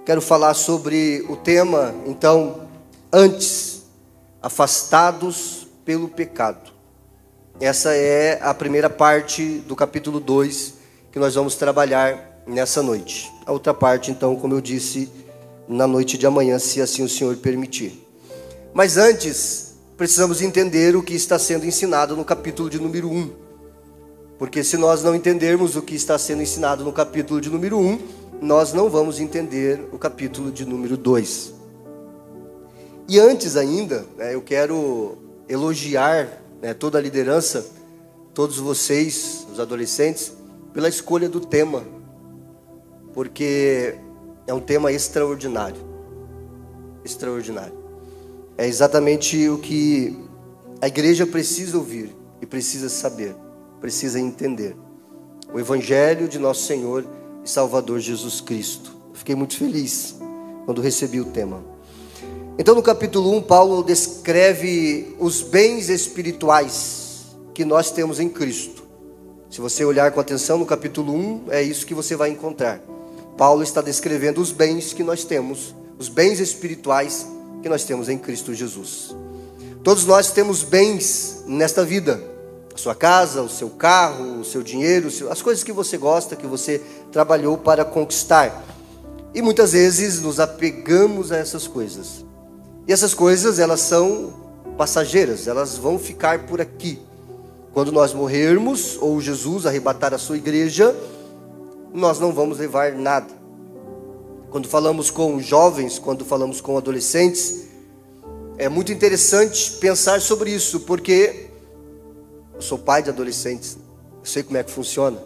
Quero falar sobre o tema, então, antes, afastados pelo pecado. Essa é a primeira parte do capítulo 2 que nós vamos trabalhar nessa noite. A outra parte, então, como eu disse, na noite de amanhã, se assim o Senhor permitir. Mas antes, precisamos entender o que está sendo ensinado no capítulo de número 1. Porque se nós não entendermos o que está sendo ensinado no capítulo de número 1, nós não vamos entender o capítulo de número 2. E antes ainda, eu quero elogiar toda a liderança, todos vocês, os adolescentes, pela escolha do tema. Porque é um tema extraordinário. Extraordinário. É exatamente o que a igreja precisa ouvir e precisa saber, precisa entender. O Evangelho de nosso Senhor e Salvador Jesus Cristo. Fiquei muito feliz quando recebi o tema. Então, no capítulo 1, Paulo descreve os bens espirituais que nós temos em Cristo. Se você olhar com atenção no capítulo 1, é isso que você vai encontrar. Paulo está descrevendo os bens que nós temos, os bens espirituais que nós temos em Cristo Jesus. Todos nós temos bens nesta vida. A sua casa, o seu carro, o seu dinheiro, as coisas que você gosta, que você trabalhou para conquistar. E muitas vezes nos apegamos a essas coisas. E essas coisas, elas são passageiras, elas vão ficar por aqui. Quando nós morrermos, ou Jesus arrebatar a sua igreja, nós não vamos levar nada. Quando falamos com jovens, quando falamos com adolescentes, é muito interessante pensar sobre isso, porque eu sou pai de adolescentes, eu sei como é que funciona.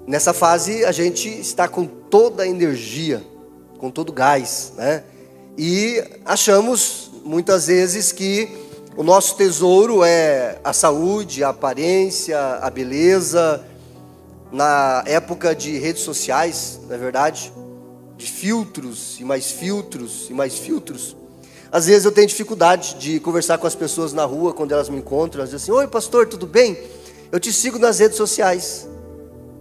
Nessa fase, a gente está com toda a energia, com todo o gás, E achamos, muitas vezes, que o nosso tesouro é a saúde, a aparência, a beleza. Na época de redes sociais, na verdade, de filtros e mais filtros e mais filtros. Às vezes eu tenho dificuldade de conversar com as pessoas na rua, quando elas me encontram. Elas dizem assim: oi pastor, tudo bem? Eu te sigo nas redes sociais.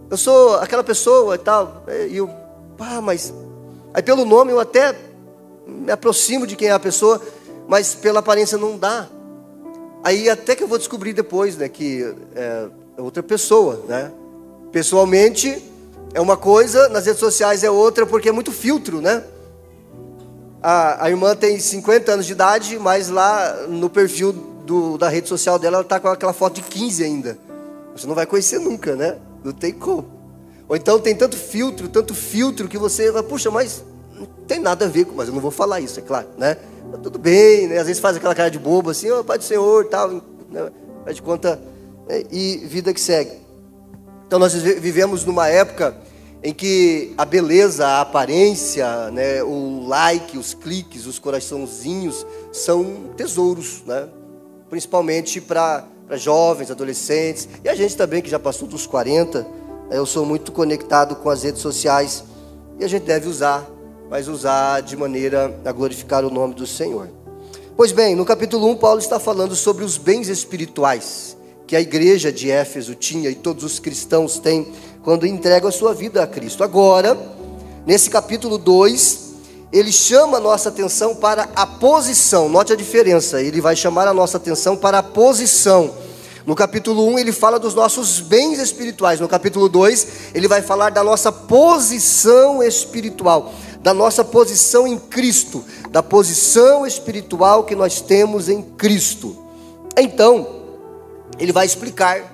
Eu sou aquela pessoa e tal. E eu, mas... Aí pelo nome eu até me aproximo de quem é a pessoa, mas pela aparência não dá. Aí até que eu vou descobrir depois, que é outra pessoa, Pessoalmente é uma coisa, nas redes sociais é outra, porque é muito filtro, A irmã tem 50 anos de idade, mas lá no perfil da rede social dela, ela está com aquela foto de 15 ainda. Você não vai conhecer nunca, Não tem como. Ou então tem tanto filtro, que você vai, puxa, mas não tem nada a ver com... Mas eu não vou falar isso, é claro, Mas tudo bem, Às vezes faz aquela cara de bobo, assim, Pai do Senhor, tal, faz de conta, e vida que segue. Então nós vivemos numa época em que a beleza, a aparência, o like, os cliques, os coraçãozinhos são tesouros, Principalmente para jovens, adolescentes, e a gente também que já passou dos 40, eu sou muito conectado com as redes sociais, e a gente deve usar, mas usar de maneira a glorificar o nome do Senhor. Pois bem, no capítulo 1, Paulo está falando sobre os bens espirituais que a igreja de Éfeso tinha e todos os cristãos têm quando entregam a sua vida a Cristo. Agora, nesse capítulo 2, ele chama a nossa atenção para a posição. Note a diferença, ele vai chamar a nossa atenção para a posição. No capítulo 1 ele fala dos nossos bens espirituais. No capítulo 2 ele vai falar da nossa posição espiritual, da nossa posição em Cristo, da posição espiritual que nós temos em Cristo. Então, ele vai explicar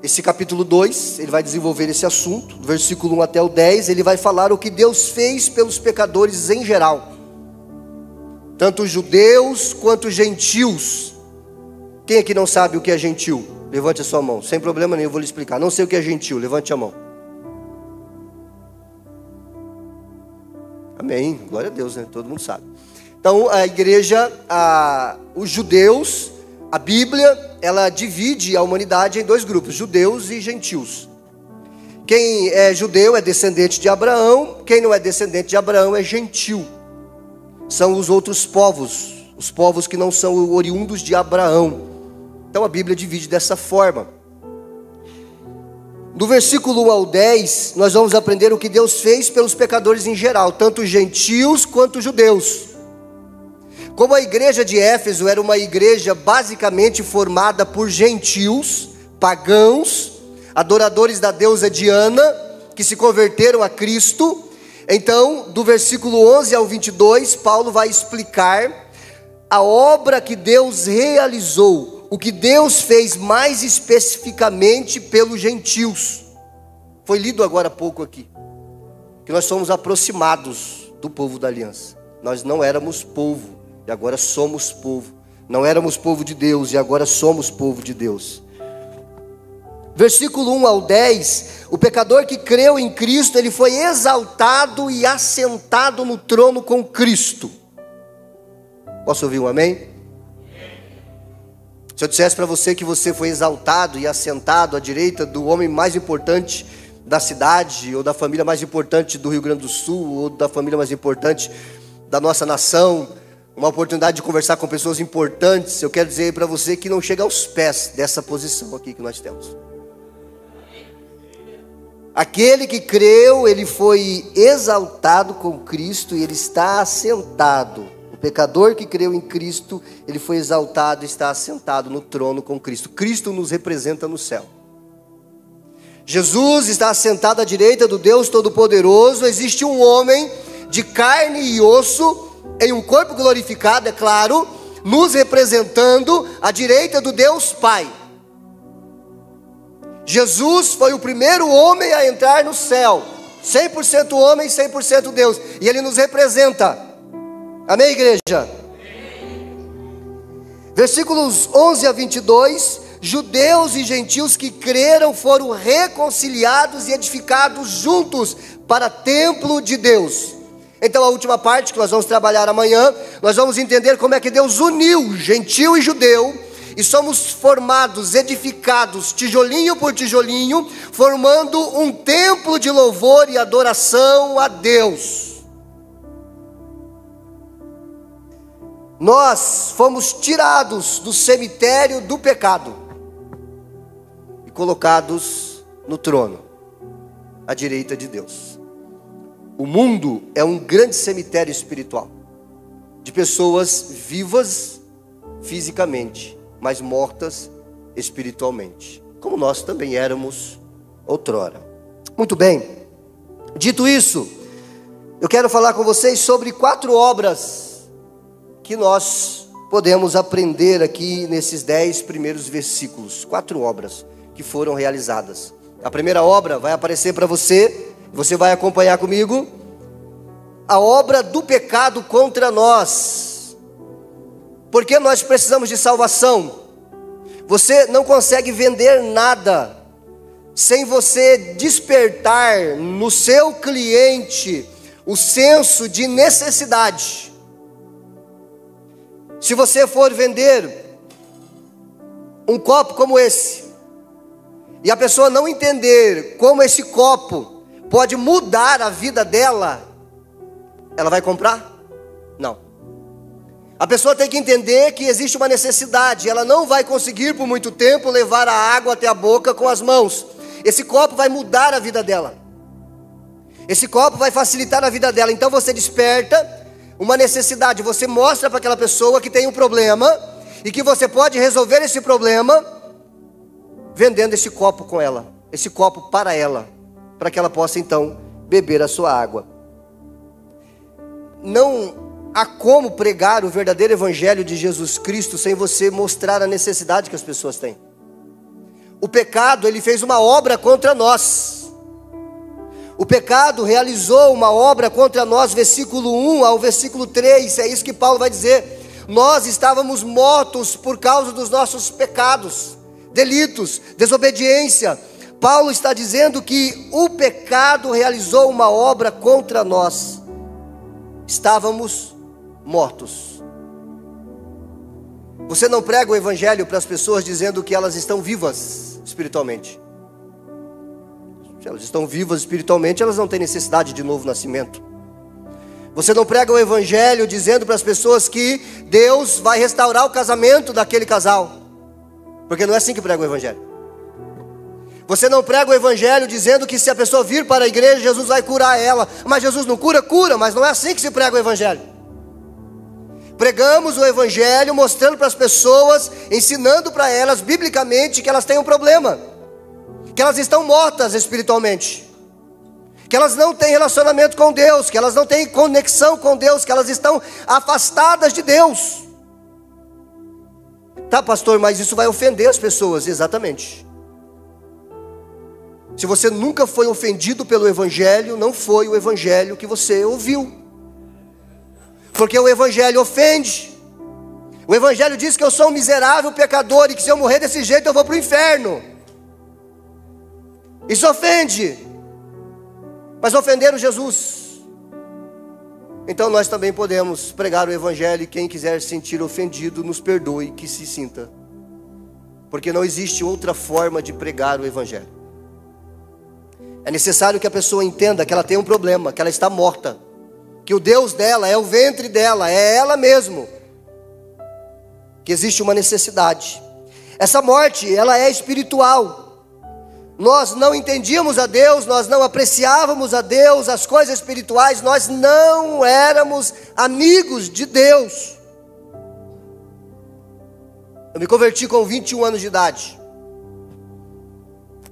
esse capítulo 2, ele vai desenvolver esse assunto, do versículo 1 até o 10, ele vai falar o que Deus fez pelos pecadores em geral, tanto judeus quanto gentios. Quem aqui não sabe o que é gentil? Levante a sua mão, sem problema nenhum, eu vou lhe explicar. Não sei o que é gentil, levante a mão. Amém, glória a Deus, todo mundo sabe. Então a igreja, os judeus, a Bíblia, ela divide a humanidade em dois grupos, judeus e gentios. Quem é judeu é descendente de Abraão, quem não é descendente de Abraão é gentil. São os outros povos, os povos que não são oriundos de Abraão. Então a Bíblia divide dessa forma. Do versículo 1 ao 10, nós vamos aprender o que Deus fez pelos pecadores em geral, tanto gentios quanto judeus. Como a igreja de Éfeso era uma igreja basicamente formada por gentios, pagãos, adoradores da deusa Diana, que se converteram a Cristo, então, do versículo 11 ao 22, Paulo vai explicar a obra que Deus realizou, o que Deus fez mais especificamente pelos gentios. Foi lido agora há pouco aqui, que nós somos aproximados do povo da aliança. Nós não éramos povo, e agora somos povo. Não éramos povo de Deus, e agora somos povo de Deus. Versículo 1 ao 10, o pecador que creu em Cristo, ele foi exaltado e assentado no trono com Cristo. Posso ouvir um amém? Se eu dissesse para você que você foi exaltado e assentado à direita do homem mais importante da cidade, ou da família mais importante do Rio Grande do Sul, ou da família mais importante da nossa nação, uma oportunidade de conversar com pessoas importantes, eu quero dizer para você que não chega aos pés dessa posição aqui que nós temos. Aquele que creu, ele foi exaltado com Cristo e ele está assentado. O pecador que creu em Cristo, ele foi exaltado e está assentado no trono com Cristo. Cristo nos representa no céu. Jesus está assentado à direita do Deus Todo-Poderoso. Existe um homem de carne e osso, em um corpo glorificado, é claro, nos representando à direita do Deus Pai. Jesus foi o primeiro homem a entrar no céu, 100% homem, 100% Deus, e ele nos representa. Amém, igreja? Versículos 11 a 22, judeus e gentios que creram foram reconciliados e edificados juntos para templo de Deus. Então a última parte que nós vamos trabalhar amanhã, nós vamos entender como é que Deus uniu gentio e judeu, e somos formados, edificados, tijolinho por tijolinho, formando um templo de louvor e adoração a Deus. Nós fomos tirados do cemitério do pecado e colocados no trono, à direita de Deus. O mundo é um grande cemitério espiritual, de pessoas vivas fisicamente, mas mortas espiritualmente, como nós também éramos outrora. Muito bem, dito isso, eu quero falar com vocês sobre 4 obras que nós podemos aprender aqui nesses 10 primeiros versículos. 4 obras que foram realizadas. A primeira obra vai aparecer para você, você vai acompanhar comigo. A obra do pecado contra nós. Porque nós precisamos de salvação. Você não consegue vender nada sem você despertar no seu cliente o senso de necessidade. Se você for vender um copo como esse, e a pessoa não entender como esse copo pode mudar a vida dela, ela vai comprar? Não. A pessoa tem que entender que existe uma necessidade. Ela não vai conseguir por muito tempo levar a água até a boca com as mãos. Esse copo vai mudar a vida dela. Esse copo vai facilitar a vida dela. Então você desperta uma necessidade. Você mostra para aquela pessoa que tem um problema e que você pode resolver esse problema vendendo esse copo com ela. Esse copo para ela, para que ela possa então beber a sua água. Não há como pregar o verdadeiro evangelho de Jesus Cristo sem você mostrar a necessidade que as pessoas têm. O pecado, ele fez uma obra contra nós. O pecado realizou uma obra contra nós, versículo 1 ao versículo 3, é isso que Paulo vai dizer. Nós estávamos mortos por causa dos nossos pecados, delitos, desobediência. Paulo está dizendo que o pecado realizou uma obra contra nós. Estávamos mortos. Você não prega o evangelho para as pessoas dizendo que elas estão vivas espiritualmente. Se elas estão vivas espiritualmente, elas não têm necessidade de novo nascimento. Você não prega o evangelho dizendo para as pessoas que Deus vai restaurar o casamento daquele casal, porque não é assim que prega o evangelho. Você não prega o evangelho dizendo que se a pessoa vir para a igreja, Jesus vai curar ela. Mas Jesus não cura? Cura, mas não é assim que se prega o evangelho. Pregamos o evangelho mostrando para as pessoas, ensinando para elas biblicamente que elas têm um problema, que elas estão mortas espiritualmente, que elas não têm relacionamento com Deus, que elas não têm conexão com Deus, que elas estão afastadas de Deus. Tá, pastor, mas isso vai ofender as pessoas. Exatamente. Se você nunca foi ofendido pelo evangelho, não foi o evangelho que você ouviu. Porque o evangelho ofende. O evangelho diz que eu sou um miserável pecador e que se eu morrer desse jeito eu vou para o inferno. Isso ofende. Mas ofenderam Jesus. Então nós também podemos pregar o evangelho, e quem quiser se sentir ofendido, nos perdoe, que se sinta. Porque não existe outra forma de pregar o evangelho. É necessário que a pessoa entenda que ela tem um problema, que ela está morta, que o Deus dela é o ventre dela, é ela mesmo, que existe uma necessidade. Essa morte, ela é espiritual. Nós não entendíamos a Deus, nós não apreciávamos a Deus, as coisas espirituais, nós não éramos amigos de Deus. Eu me converti com 21 anos de idade.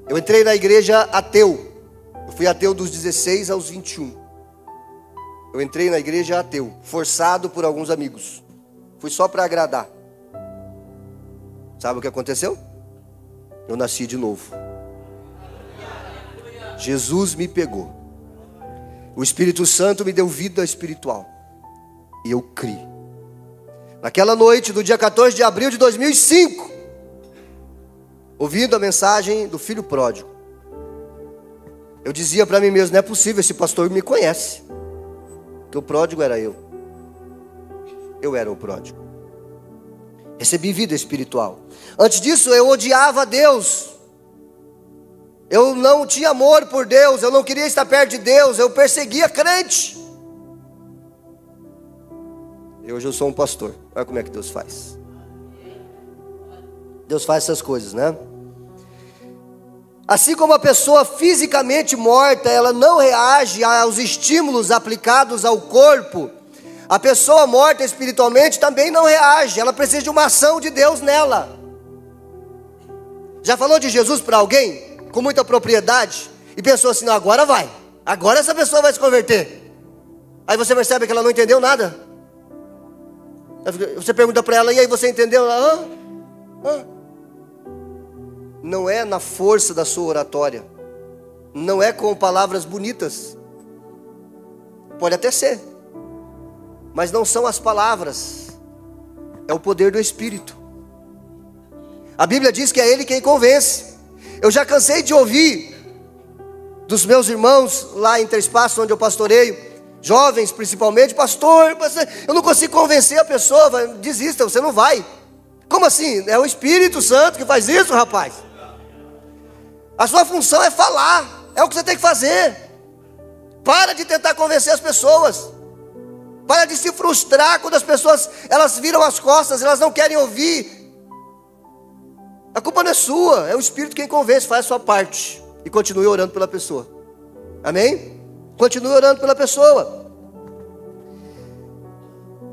Eu entrei na igreja ateu. Eu fui ateu dos 16 aos 21. Eu entrei na igreja ateu, forçado por alguns amigos. Fui só para agradar. Sabe o que aconteceu? Eu nasci de novo. Jesus me pegou. O Espírito Santo me deu vida espiritual. E eu criei. Naquela noite do dia 14 de abril de 2005, ouvindo a mensagem do filho pródigo, eu dizia para mim mesmo: não é possível, esse pastor me conhece. Porque o pródigo era eu. Eu era o pródigo. Recebi vida espiritual. Antes disso eu odiava Deus. Eu não tinha amor por Deus. Eu não queria estar perto de Deus. Eu perseguia crente. E hoje eu sou um pastor. Olha como é que Deus faz. Deus faz essas coisas, né? Assim como a pessoa fisicamente morta, ela não reage aos estímulos aplicados ao corpo, a pessoa morta espiritualmente também não reage. Ela precisa de uma ação de Deus nela. Já falou de Jesus para alguém com muita propriedade e pensou assim: não, agora vai, agora essa pessoa vai se converter. Aí você percebe que ela não entendeu nada. Você pergunta para ela: e aí, você entendeu? Ela, Não é na força da sua oratória, não é com palavras bonitas. Pode até ser, mas não são as palavras, é o poder do Espírito. A Bíblia diz que é Ele quem convence. Eu já cansei de ouvir dos meus irmãos lá em Três Passos, onde eu pastoreio, jovens principalmente: pastor, eu não consigo convencer a pessoa. Desista, você não vai. Como assim? É o Espírito Santo que faz isso, rapaz. A sua função é falar, é o que você tem que fazer. Para de tentar convencer as pessoas. Para de se frustrar quando as pessoas, elas viram as costas, elas não querem ouvir. A culpa não é sua, é o Espírito quem convence. Faz a sua parte e continue orando pela pessoa. Amém? Continue orando pela pessoa.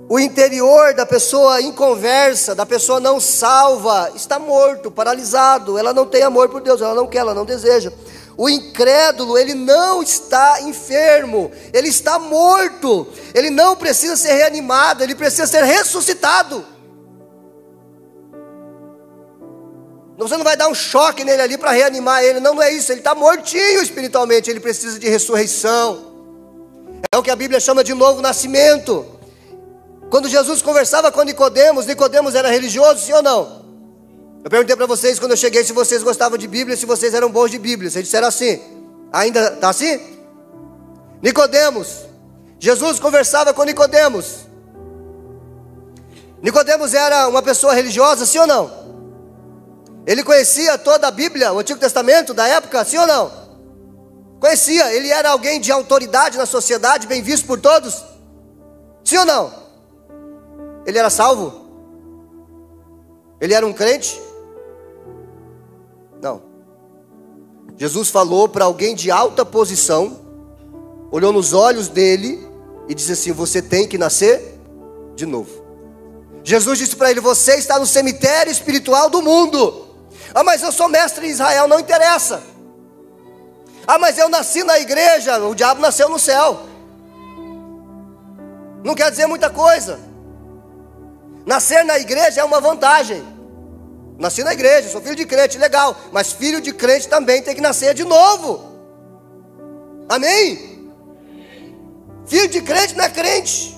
O interior da pessoa inconversa, da pessoa não salva, está morto, paralisado. Ela não tem amor por Deus, ela não quer, ela não deseja. O incrédulo, ele não está enfermo, ele está morto. Ele não precisa ser reanimado, ele precisa ser ressuscitado. Você não vai dar um choque nele ali para reanimar ele. Não, não é isso, ele está mortinho espiritualmente. Ele precisa de ressurreição. É o que a Bíblia chama de novo nascimento. Quando Jesus conversava com Nicodemos, Nicodemos era religioso, sim ou não? Eu perguntei para vocês quando eu cheguei se vocês gostavam de Bíblia, se vocês eram bons de Bíblia. Vocês disseram assim. Ainda está assim? Nicodemos. Jesus conversava com Nicodemos. Nicodemos era uma pessoa religiosa, sim ou não? Ele conhecia toda a Bíblia, o Antigo Testamento da época, sim ou não? Conhecia. Ele era alguém de autoridade na sociedade, bem visto por todos? Sim ou não? Ele era salvo? Ele era um crente? Não. Jesus falou para alguém de alta posição, olhou nos olhos dele e disse assim: você tem que nascer de novo. Jesus disse para ele: você está no cemitério espiritual do mundo. Ah, mas eu sou mestre em Israel, não interessa. Ah, mas eu nasci na igreja, o diabo nasceu no céu. Não quer dizer muita coisa. Nascer na igreja é uma vantagem. Nasci na igreja, sou filho de crente, legal. Mas filho de crente também tem que nascer de novo. Amém? Filho de crente não é crente.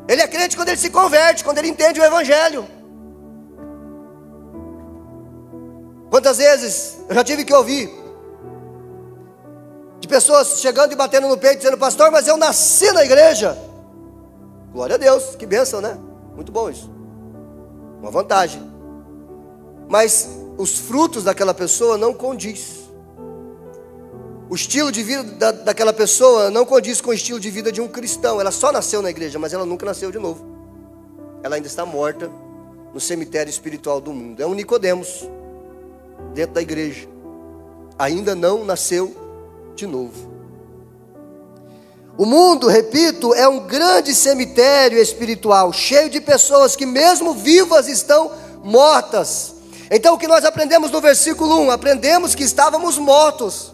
Ele é crente quando ele se converte, quando ele entende o evangelho. Quantas vezes eu já tive que ouvir de pessoas chegando e batendo no peito, dizendo: pastor, mas eu nasci na igreja. Glória a Deus, que bênção, né? Muito bom isso. Uma vantagem. Mas os frutos daquela pessoa não condiz. O estilo de vida daquela pessoa não condiz com o estilo de vida de um cristão. Ela só nasceu na igreja, mas ela nunca nasceu de novo. Ela ainda está morta no cemitério espiritual do mundo. É um Nicodemos dentro da igreja. Ainda não nasceu de novo. O mundo, repito, é um grande cemitério espiritual, cheio de pessoas que mesmo vivas estão mortas. Então o que nós aprendemos no versículo 1? Aprendemos que estávamos mortos.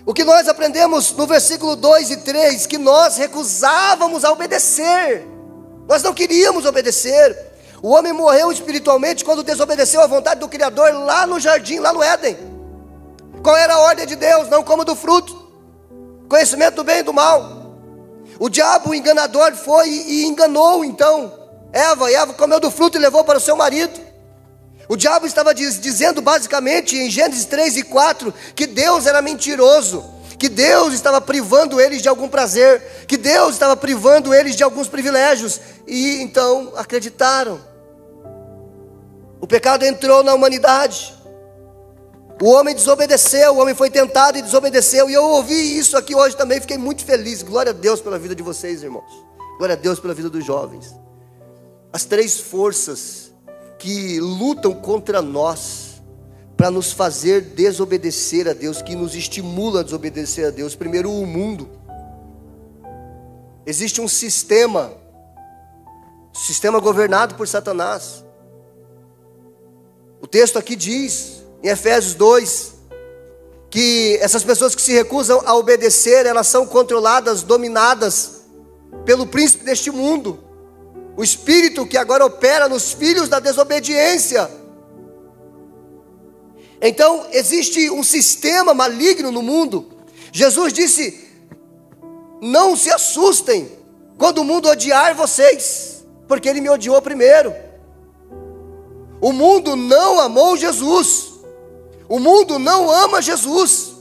O que nós aprendemos no versículo 2 e 3? Que nós recusávamos a obedecer. Nós não queríamos obedecer. O homem morreu espiritualmente quando desobedeceu à vontade do Criador lá no jardim, lá no Éden. Qual era a ordem de Deus? Não coma do fruto. Conhecimento do bem e do mal. O diabo, o enganador, foi e enganou então Eva. E Eva comeu do fruto e levou para o seu marido. O diabo estava dizendo basicamente em Gênesis 3 e 4 que Deus era mentiroso, que Deus estava privando eles de algum prazer, que Deus estava privando eles de alguns privilégios. E então acreditaram. O pecado entrou na humanidade. O homem desobedeceu, o homem foi tentado e desobedeceu. E eu ouvi isso aqui hoje também, fiquei muito feliz. Glória a Deus pela vida de vocês, irmãos. Glória a Deus pela vida dos jovens. As três forças que lutam contra nós para nos fazer desobedecer a Deus, que nos estimula a desobedecer a Deus. Primeiro, o mundo. Existe um sistema governado por Satanás. O texto aqui diz, em Efésios 2, que essas pessoas que se recusam a obedecer, elas são controladas, dominadas pelo príncipe deste mundo, o espírito que agora opera nos filhos da desobediência. Então existe um sistema maligno no mundo. Jesus disse: não se assustem quando o mundo odiar vocês, porque ele me odiou primeiro. O mundo não amou Jesus. O mundo não ama Jesus.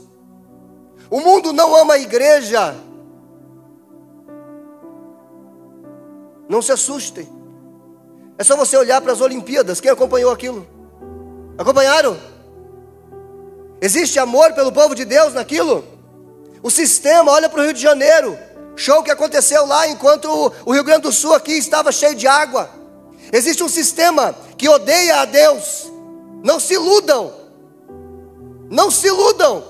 O mundo não ama a igreja. Não se assustem. É só você olhar para as Olimpíadas. Quem acompanhou aquilo? Acompanharam? Existe amor pelo povo de Deus naquilo? O sistema, olha para o Rio de Janeiro. Show que aconteceu lá enquanto o Rio Grande do Sul aqui estava cheio de água. Existe um sistema que odeia a Deus. Não se iludam. Não se iludam.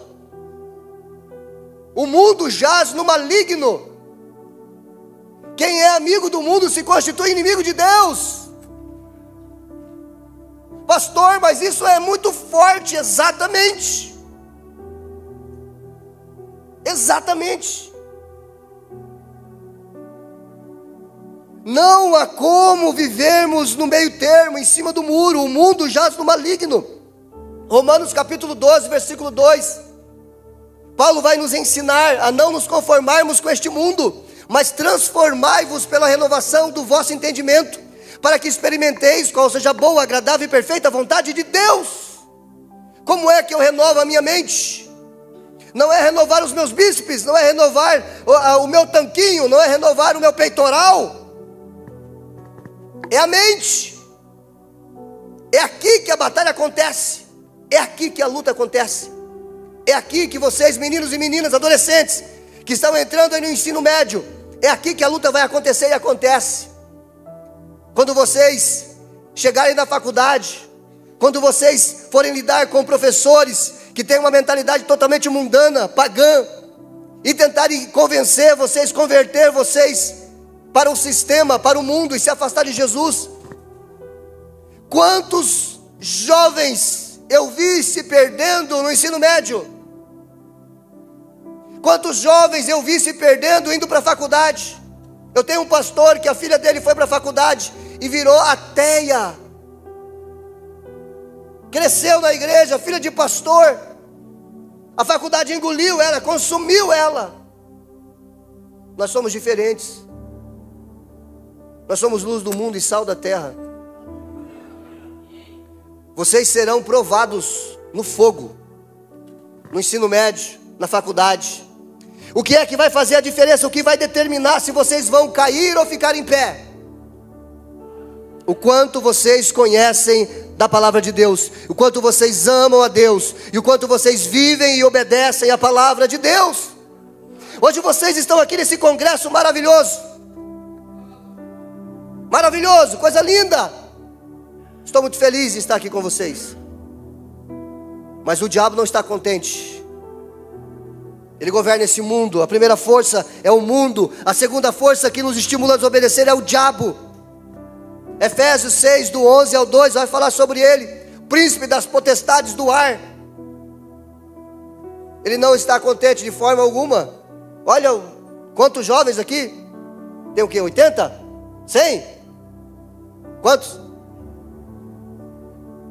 O mundo jaz no maligno. Quem é amigo do mundo se constitui inimigo de Deus. Pastor, mas isso é muito forte. Exatamente. Exatamente. Não há como vivermos no meio termo, em cima do muro. O mundo jaz no maligno. Romanos capítulo 12, versículo 2. Paulo vai nos ensinar a não nos conformarmos com este mundo, mas transformai-vos pela renovação do vosso entendimento, para que experimenteis qual seja a boa, agradável e perfeita vontade de Deus. Como é que eu renovo a minha mente? Não é renovar os meus bíceps, não é renovar o meu tanquinho, não é renovar o meu peitoral. É a mente. É aqui que a batalha acontece. É aqui que a luta acontece. É aqui que vocês, meninos e meninas, adolescentes, que estão entrando aí no ensino médio, é aqui que a luta vai acontecer e acontece. Quando vocês chegarem na faculdade, quando vocês forem lidar com professores que têm uma mentalidade totalmente mundana, pagã, e tentarem convencer vocês, converter vocês para o sistema, para o mundo e se afastar de Jesus. Quantos jovens eu vi se perdendo no ensino médio? Quantos jovens eu vi se perdendo indo para a faculdade? Eu tenho um pastor que a filha dele foi para a faculdade e virou ateia. Cresceu na igreja, filha de pastor. A faculdade engoliu ela, consumiu ela. Nós somos diferentes. Nós somos luz do mundo e sal da terra. Vocês serão provados no fogo, no ensino médio, na faculdade. O que é que vai fazer a diferença? O que vai determinar se vocês vão cair ou ficar em pé? O quanto vocês conhecem da palavra de Deus, o quanto vocês amam a Deus, e o quanto vocês vivem e obedecem a palavra de Deus. Hoje vocês estão aqui nesse congresso maravilhoso. Maravilhoso, coisa linda. Estou muito feliz de estar aqui com vocês. Mas o diabo não está contente. Ele governa esse mundo. A primeira força é o mundo. A segunda força que nos estimula a desobedecer é o diabo. Efésios 6, do 11 ao 2, vai falar sobre ele. Príncipe das potestades do ar. Ele não está contente de forma alguma. Olha quantos jovens aqui. Tem o quê? 80? 100? Quantos?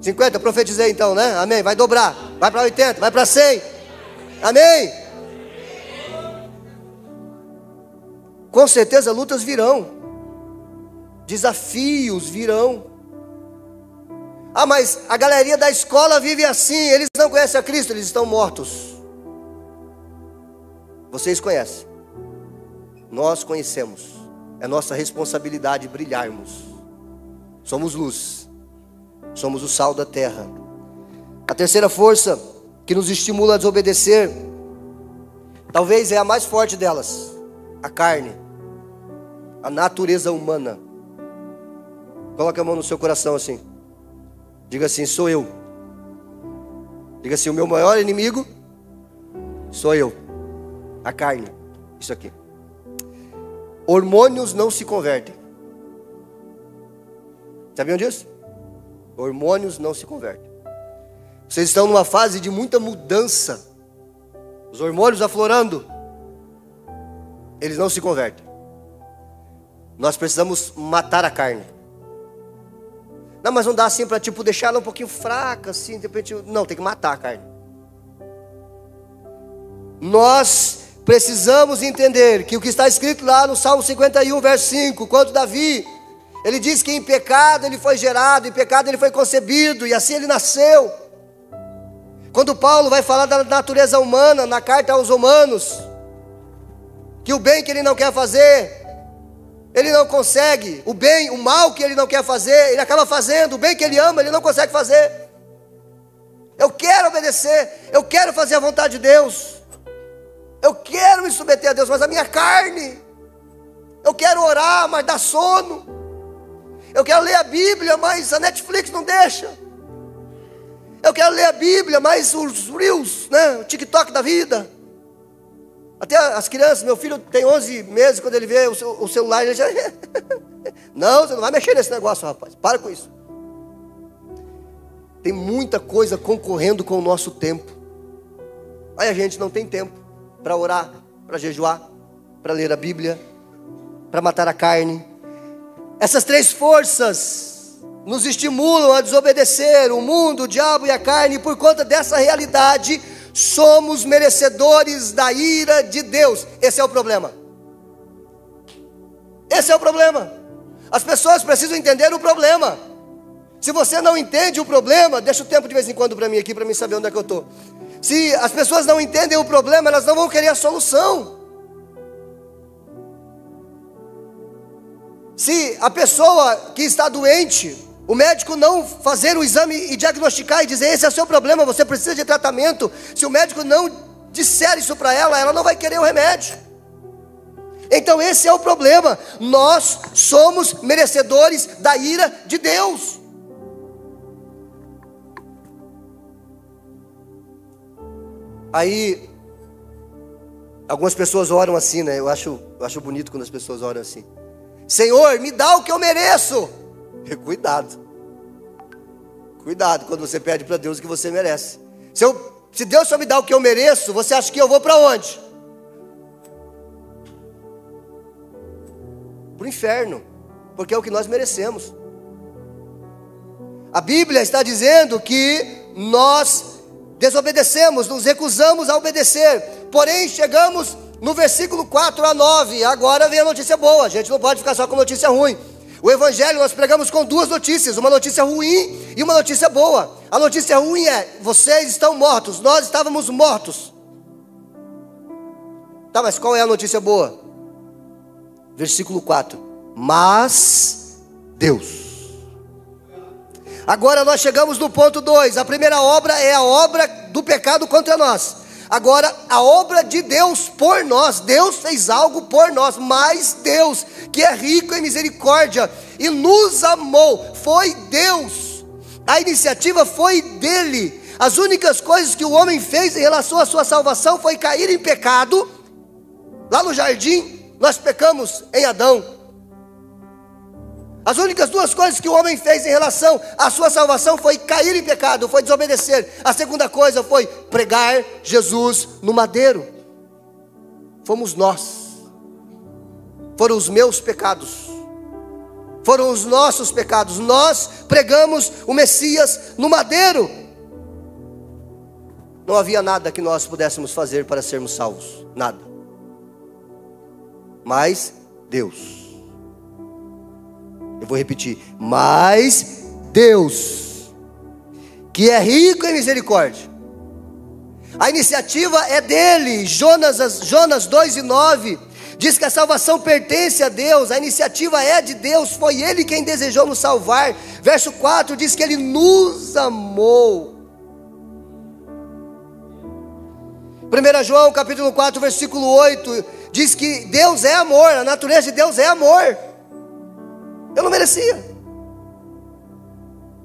50, profetizei então, né? Amém, vai dobrar. Vai para 80, vai para 100. Amém. Com certeza lutas virão. Desafios virão. Ah, mas a galerinha da escola vive assim. Eles não conhecem a Cristo, eles estão mortos. Vocês conhecem. Nós conhecemos. É nossa responsabilidade brilharmos. Somos luz. Somos o sal da terra. A terceira força que nos estimula a desobedecer, talvez é a mais forte delas: a carne, a natureza humana. Coloque a mão no seu coração assim. Diga assim: sou eu. Diga assim: o meu maior inimigo sou eu. A carne. Isso aqui. Hormônios não se convertem. Sabiam disso? Hormônios não se convertem. Vocês estão numa fase de muita mudança. Os hormônios aflorando. Eles não se convertem. Nós precisamos matar a carne. Não, mas não dá assim para tipo deixar ela um pouquinho fraca assim, de repente, não, tem que matar a carne. Nós precisamos entender que o que está escrito lá no Salmo 51, verso 5, quando Davi, ele diz que em pecado ele foi gerado, em pecado ele foi concebido, e assim ele nasceu. Quando Paulo vai falar da natureza humana, na carta aos Romanos, que o bem que ele não quer fazer, ele não consegue. O bem, o mal que ele não quer fazer, ele acaba fazendo. O bem que ele ama, ele não consegue fazer. Eu quero obedecer, eu quero fazer a vontade de Deus, eu quero me submeter a Deus, mas a minha carne, eu quero orar, mas dá sono. Eu quero ler a Bíblia, mas a Netflix não deixa. Eu quero ler a Bíblia, mas os Reels, né, o TikTok da vida. Até as crianças, meu filho tem 11 meses, quando ele vê o celular, ele já... Não, você não vai mexer nesse negócio, rapaz, para com isso. Tem muita coisa concorrendo com o nosso tempo. Aí a gente não tem tempo para orar, para jejuar, para ler a Bíblia, para matar a carne. Essas três forças nos estimulam a desobedecer o mundo, o diabo e a carne, e por conta dessa realidade, somos merecedores da ira de Deus. Esse é o problema. Esse é o problema. As pessoas precisam entender o problema. Se você não entende o problema, deixa o tempo de vez em quando para mim aqui, para mim saber onde é que eu estou. Se as pessoas não entendem o problema, elas não vão querer a solução. Se a pessoa que está doente, o médico não fazer o exame e diagnosticar e dizer: esse é o seu problema, você precisa de tratamento. Se o médico não disser isso para ela, ela não vai querer o remédio. Então esse é o problema. Nós somos merecedores da ira de Deus. Aí, algumas pessoas oram assim, né? Eu acho bonito quando as pessoas oram assim: Senhor, me dá o que eu mereço. Cuidado quando você pede para Deus o que você merece. Se Deus só me dá o que eu mereço, você acha que eu vou para onde? Para o inferno, porque é o que nós merecemos. A Bíblia está dizendo que nós desobedecemos, nos recusamos a obedecer. Porém, chegamos no versículo 4 a 9. Agora vem a notícia boa. A gente não pode ficar só com notícia ruim. O Evangelho nós pregamos com duas notícias: uma notícia ruim e uma notícia boa. A notícia ruim é: vocês estão mortos, nós estávamos mortos. Tá, mas qual é a notícia boa? Versículo 4: mas Deus. Agora nós chegamos no ponto 2. A primeira obra é a obra do pecado contra nós. Agora, a obra de Deus por nós. Deus fez algo por nós, mas Deus, que é rico em misericórdia e nos amou, foi Deus. A iniciativa foi dele. As únicas coisas que o homem fez em relação à sua salvação foi cair em pecado. Lá no jardim, nós pecamos em Adão. As únicas duas coisas que o homem fez em relação à sua salvação foi cair em pecado, foi desobedecer. A segunda coisa foi pregar Jesus no madeiro. Fomos nós. Foram os meus pecados. Foram os nossos pecados. Nós pregamos o Messias no madeiro. Não havia nada que nós pudéssemos fazer para sermos salvos. Nada. Mas Deus. Eu vou repetir: mas Deus, que é rico em misericórdia. A iniciativa é dele. Jonas 2:9 diz que a salvação pertence a Deus. A iniciativa é de Deus, foi ele quem desejou nos salvar. Verso 4 diz que ele nos amou. 1 João capítulo 4 versículo 8 diz que Deus é amor. A natureza de Deus é amor. Eu não merecia.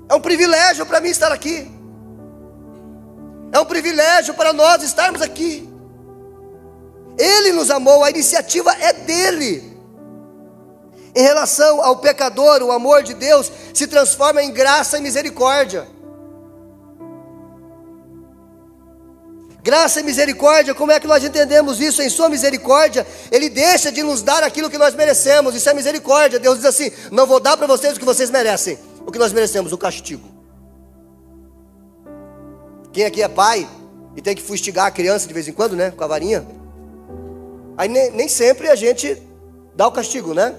É um privilégio para mim estar aqui. É um privilégio para nós estarmos aqui. Ele nos amou, a iniciativa é dele. Em relação ao pecador, o amor de Deus se transforma em graça e misericórdia. Graça e misericórdia, como é que nós entendemos isso? Em sua misericórdia, ele deixa de nos dar aquilo que nós merecemos. Isso é misericórdia. Deus diz assim: não vou dar para vocês o que vocês merecem. O que nós merecemos? O castigo. Quem aqui é pai e tem que fustigar a criança de vez em quando, né? Com a varinha. Aí nem sempre a gente dá o castigo, né?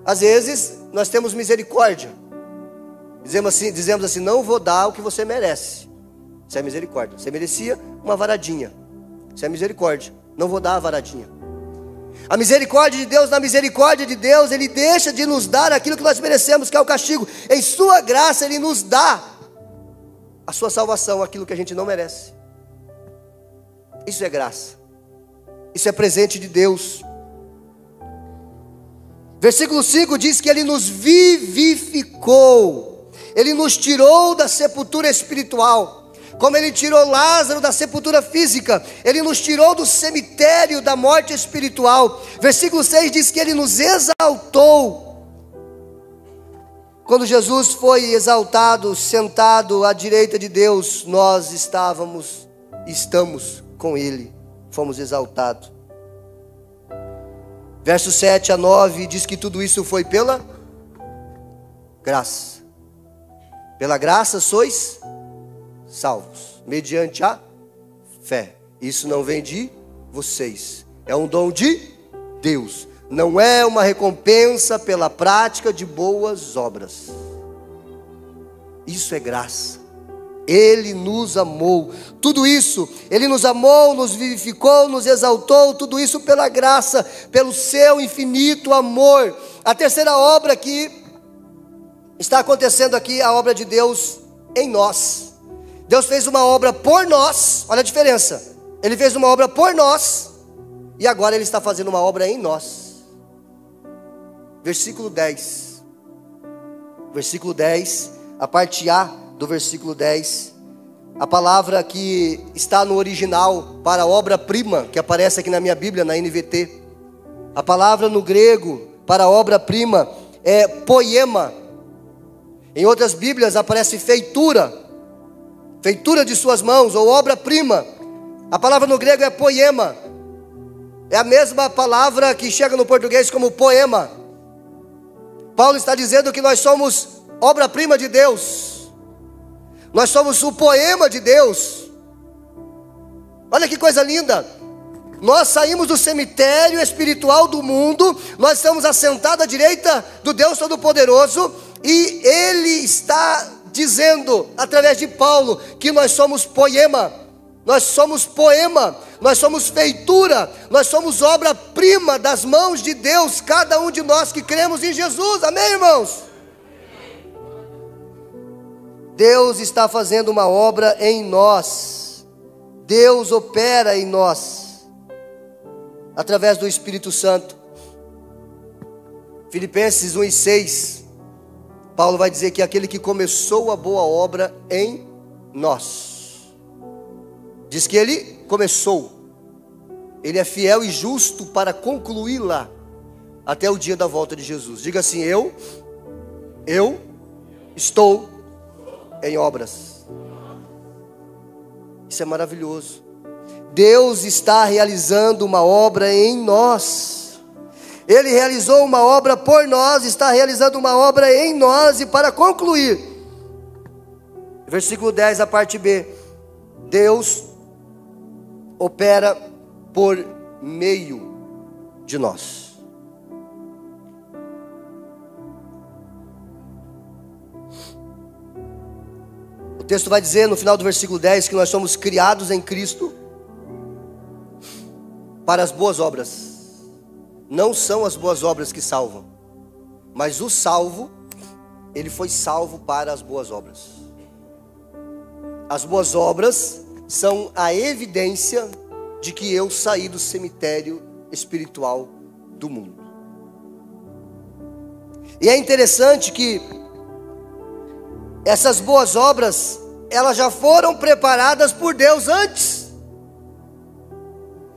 Às vezes nós temos misericórdia. Dizemos assim: não vou dar o que você merece. Isso é misericórdia. Você merecia uma varadinha. Isso é misericórdia. Não vou dar a varadinha. A misericórdia de Deus, na misericórdia de Deus, ele deixa de nos dar aquilo que nós merecemos, que é o castigo. Em sua graça, ele nos dá a sua salvação, aquilo que a gente não merece. Isso é graça. Isso é presente de Deus. Versículo 5 diz que ele nos vivificou. Ele nos tirou da sepultura espiritual. Como ele tirou Lázaro da sepultura física, ele nos tirou do cemitério da morte espiritual. Versículo 6 diz que ele nos exaltou. Quando Jesus foi exaltado, sentado à direita de Deus, nós estamos com ele, fomos exaltados. Verso 7 a 9 diz que tudo isso foi pela graça. Pela graça sois salvos, mediante a fé. Isso não vem de vocês, é um dom de Deus. Não é uma recompensa pela prática de boas obras. Isso é graça. Ele nos amou. Tudo isso, ele nos amou, nos vivificou, nos exaltou. Tudo isso pela graça, pelo seu infinito amor. A terceira obra que está acontecendo aqui, a obra de Deus em nós. Deus fez uma obra por nós. Olha a diferença. Ele fez uma obra por nós e agora ele está fazendo uma obra em nós. Versículo 10. Versículo 10, a parte A do versículo 10. A palavra que está no original para obra-prima, que aparece aqui na minha Bíblia, na NVT. A palavra no grego para obra-prima é poema. Em outras Bíblias aparece feitura, feitura de suas mãos, ou obra-prima. A palavra no grego é poema. É a mesma palavra que chega no português como poema. Paulo está dizendo que nós somos obra-prima de Deus. Nós somos o poema de Deus. Olha que coisa linda. Nós saímos do cemitério espiritual do mundo. Nós estamos assentados à direita do Deus Todo-Poderoso. E Ele está dizendo, através de Paulo, que nós somos poema. Nós somos poema. Nós somos feitura. Nós somos obra-prima das mãos de Deus. Cada um de nós que cremos em Jesus. Amém, irmãos? Deus está fazendo uma obra em nós. Deus opera em nós, através do Espírito Santo. Filipenses 1:6, Paulo vai dizer que aquele que começou a boa obra em nós, diz que ele começou, ele é fiel e justo para concluí-la até o dia da volta de Jesus. Diga assim: eu estou em obras. Isso é maravilhoso. Deus está realizando uma obra em nós. Ele realizou uma obra por nós, está realizando uma obra em nós. E para concluir, versículo 10, a parte B: Deus opera por meio de nós. O texto vai dizer no final do versículo 10 que nós somos criados em Cristo para as boas obras. Não são as boas obras que salvam, mas o salvo, ele foi salvo para as boas obras. As boas obras são a evidência de que eu saí do cemitério espiritual do mundo. E é interessante que essas boas obras, elas já foram preparadas por Deus antes.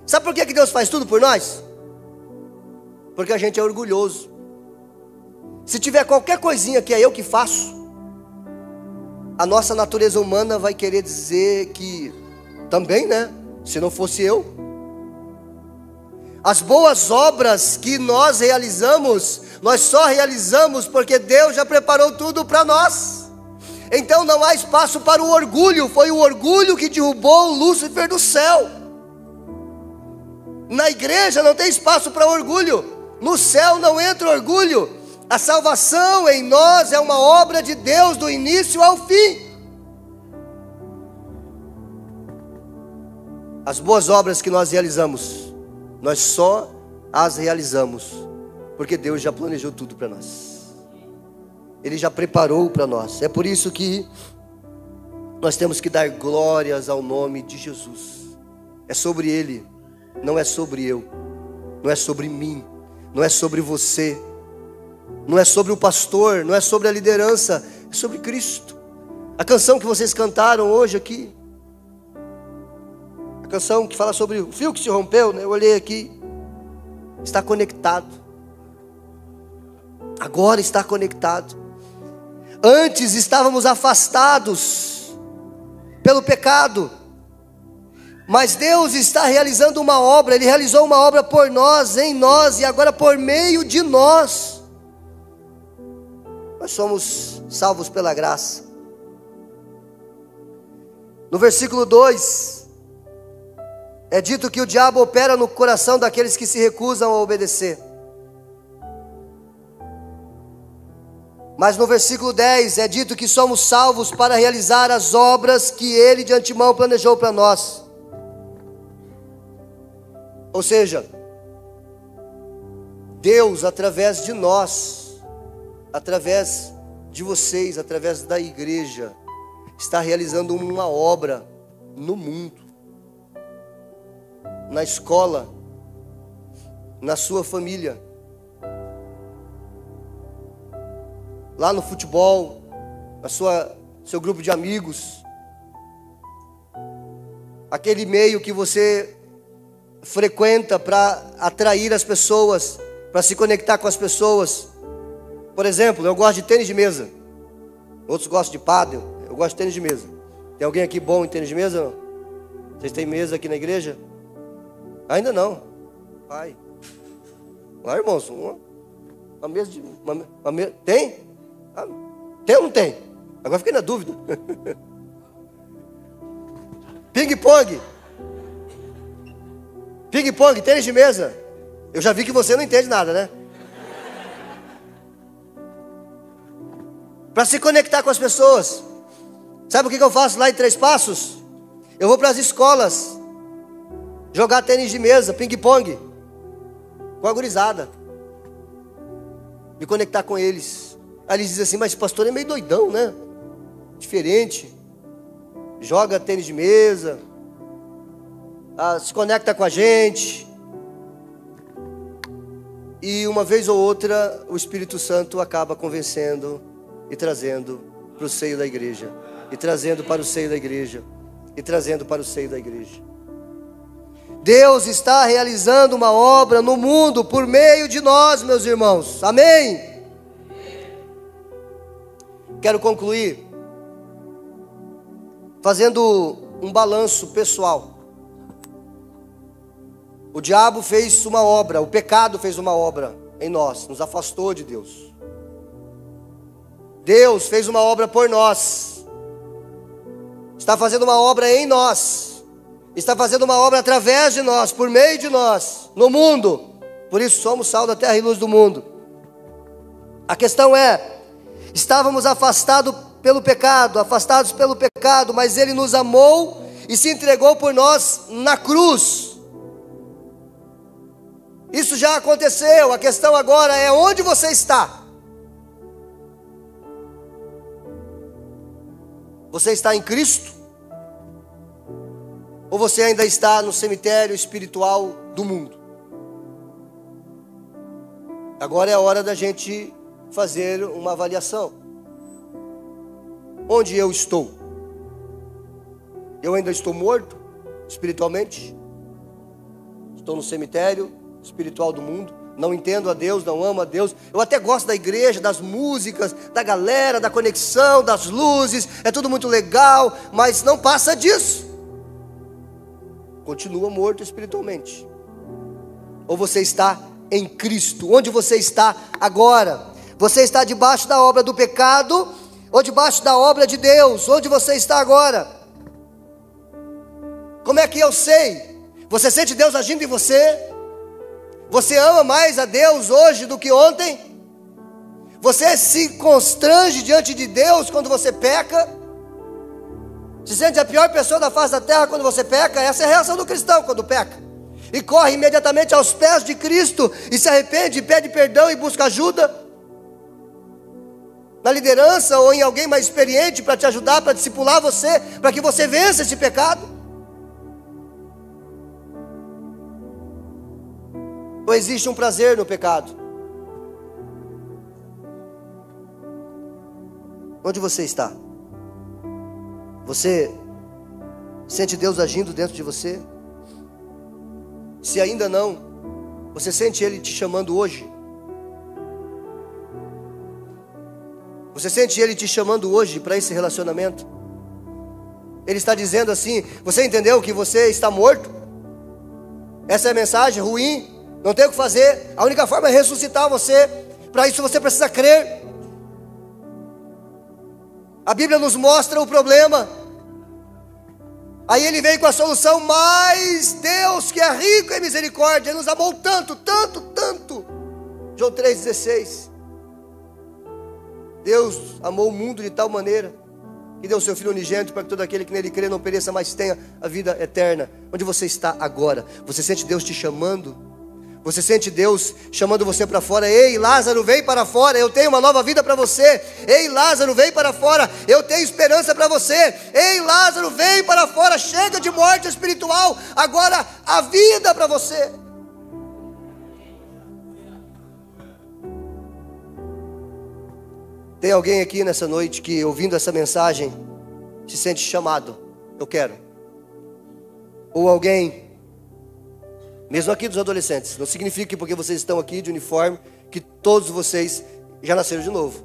Sabe por que Deus faz tudo por nós? Porque a gente é orgulhoso. Se tiver qualquer coisinha que é eu que faço, a nossa natureza humana vai querer dizer que também, né? Se não fosse eu. As boas obras que nós realizamos, nós só realizamos porque Deus já preparou tudo para nós. Então não há espaço para o orgulho. Foi o orgulho que derrubou Lúcifer do céu. Na igreja não tem espaço para orgulho. No céu não entra orgulho. A salvação em nós é uma obra de Deus do início ao fim. As boas obras que nós realizamos, nós só as realizamos porque Deus já planejou tudo para nós. Ele já preparou para nós. É por isso que nós temos que dar glórias ao nome de Jesus. É sobre Ele, não é sobre eu, não é sobre mim, não é sobre você, não é sobre o pastor, não é sobre a liderança, é sobre Cristo. A canção que vocês cantaram hoje aqui, a canção que fala sobre o fio que se rompeu, né? Eu olhei aqui, está conectado. Agora está conectado. Antes estávamos afastados pelo pecado, mas Deus está realizando uma obra. Ele realizou uma obra por nós, em nós, e agora por meio de nós, nós somos salvos pela graça. No versículo 2, é dito que o diabo opera no coração daqueles que se recusam a obedecer. Mas no versículo 10 é dito que somos salvos para realizar as obras que Ele de antemão planejou para nós. Ou seja, Deus através de nós, através de vocês, através da igreja, está realizando uma obra no mundo, na escola, na sua família, lá no futebol, seu grupo de amigos. aquele meio que você frequenta para atrair as pessoas, para se conectar com as pessoas. Por exemplo, eu gosto de tênis de mesa. Outros gostam de pádel. Eu gosto de tênis de mesa. Tem alguém aqui bom em tênis de mesa? Não? Vocês têm mesa aqui na igreja? Ainda não. Pai. Lá, irmãos, uma mesa de... Tem? Ah, tem ou não tem? Agora fiquei na dúvida. Ping-pong. Ping-pong, tênis de mesa. Eu já vi que você não entende nada, né? Para se conectar com as pessoas. Sabe o que eu faço lá em Três Passos? Eu vou para as escolas jogar tênis de mesa, ping-pong, com a gurizada. Me conectar com eles. Aí eles dizem assim, mas o pastor é meio doidão, né? Diferente. Joga tênis de mesa, se conecta com a gente. E uma vez ou outra o Espírito Santo acaba convencendo e trazendo para o seio da igreja. E trazendo para o seio da igreja. E trazendo para o seio da igreja. Deus está realizando uma obra no mundo por meio de nós, meus irmãos. Amém? Quero concluir fazendo um balanço pessoal. O diabo fez uma obra, o pecado fez uma obra em nós, nos afastou de Deus. Deus fez uma obra por nós, está fazendo uma obra em nós, está fazendo uma obra através de nós, por meio de nós, no mundo. Por isso somos sal da terra e luz do mundo. A questão é, estávamos afastados pelo pecado, mas Ele nos amou e se entregou por nós na cruz. Isso já aconteceu, a questão agora é onde você está. Você está em Cristo? Ou você ainda está no cemitério espiritual do mundo? Agora é a hora da gente fazer uma avaliação. Onde eu estou? Eu ainda estou morto espiritualmente? Estou no cemitério espiritual do mundo? Não entendo a Deus, não amo a Deus. Eu até gosto da igreja, das músicas, da galera, da conexão, das luzes. É tudo muito legal, mas não passa disso. Continua morto espiritualmente. Ou você está em Cristo? Onde você está agora? Você está debaixo da obra do pecado ou debaixo da obra de Deus? Onde você está agora? Como é que eu sei? Você sente Deus agindo em você? Você ama mais a Deus hoje do que ontem? Você se constrange diante de Deus quando você peca? Se sente a pior pessoa da face da terra quando você peca? Essa é a reação do cristão quando peca. E corre imediatamente aos pés de Cristo e se arrepende, pede perdão e busca ajuda na liderança ou em alguém mais experiente para te ajudar, para discipular você, para que você vença esse pecado. Ou existe um prazer no pecado? Onde você está? Você sente Deus agindo dentro de você? Se ainda não, você sente Ele te chamando hoje? Você sente Ele te chamando hoje para esse relacionamento? Ele está dizendo assim, você entendeu que você está morto? Essa é a mensagem ruim? Não tem o que fazer, a única forma é ressuscitar você. Para isso você precisa crer. A Bíblia nos mostra o problema, aí Ele vem com a solução. Mas Deus, que é rico em misericórdia, Ele nos amou tanto, tanto, tanto. João 3,16. Deus amou o mundo de tal maneira que deu o seu Filho unigênito para que todo aquele que nele crê não pereça, mas tenha a vida eterna. Onde você está agora? Você sente Deus te chamando? Você sente Deus chamando você para fora? Ei, Lázaro, vem para fora, eu tenho uma nova vida para você. Ei, Lázaro, vem para fora, eu tenho esperança para você. Ei, Lázaro, vem para fora, chega de morte espiritual, agora a vida para você. Tem alguém aqui nessa noite que, ouvindo essa mensagem, se sente chamado? Eu quero. Ou alguém, mesmo aqui dos adolescentes, não significa que porque vocês estão aqui de uniforme, que todos vocês já nasceram de novo.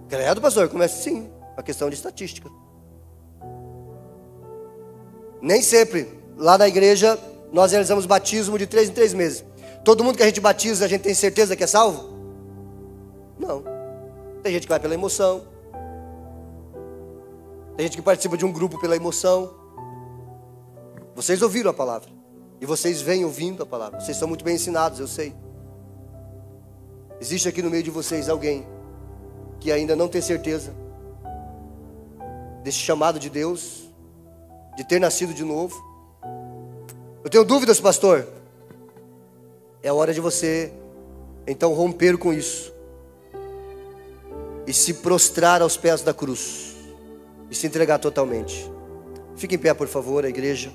Credo, pastor, começa sim, uma questão de estatística. Nem sempre, lá na igreja, nós realizamos batismo de 3 em 3 meses. Todo mundo que a gente batiza, a gente tem certeza que é salvo? Não. Tem gente que vai pela emoção. Tem gente que participa de um grupo pela emoção. Vocês ouviram a palavra. E vocês vêm ouvindo a palavra. Vocês são muito bem ensinados, eu sei. Existe aqui no meio de vocês alguém que ainda não tem certeza desse chamado de Deus, de ter nascido de novo. Eu tenho dúvidas, pastor. É hora de você então romper com isso e se prostrar aos pés da cruz e se entregar totalmente. Fique em pé, por favor, a igreja.